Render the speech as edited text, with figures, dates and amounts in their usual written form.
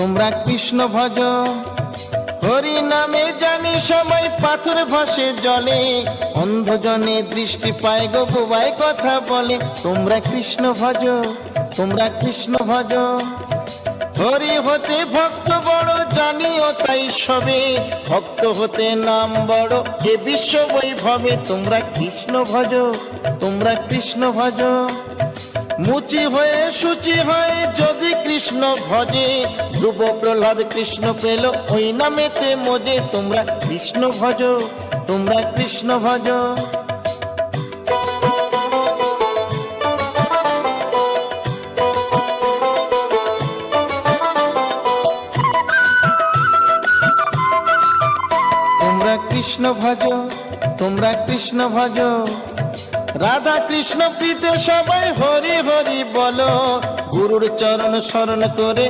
তোমরা কৃষ্ণ ভজ। হরি নামে জানি সবাই পাথর ভাসে জলে, অন্ধজনে দৃষ্টি পায় গো বোবায় কথা বলে। তোমরা কৃষ্ণ ভজ, তোমরা কৃষ্ণ ভজ। হরি হতে ভক্ত বড় জানিও তাই সবে, ভক্ত হতে নাম বড় এ বিশ্ব বৈভবে। তোমরা কৃষ্ণ ভজ, তোমরা কৃষ্ণ ভজ। মুচি হয়ে শুচি হয় যদি কৃষ্ণ ভজে, ধ্রুব প্রহ্লাদ কৃষ্ণ পেল ওই নামেতে মজে। তোমরা কৃষ্ণ ভজ, তোমরা কৃষ্ণ ভজ। তোমরা কৃষ্ণ ভজ, তোমরা কৃষ্ণ ভজ। রাধা কৃষ্ণ প্রীতে সবাই হরি হরি বলো, গুরুর চরণ শরণ করে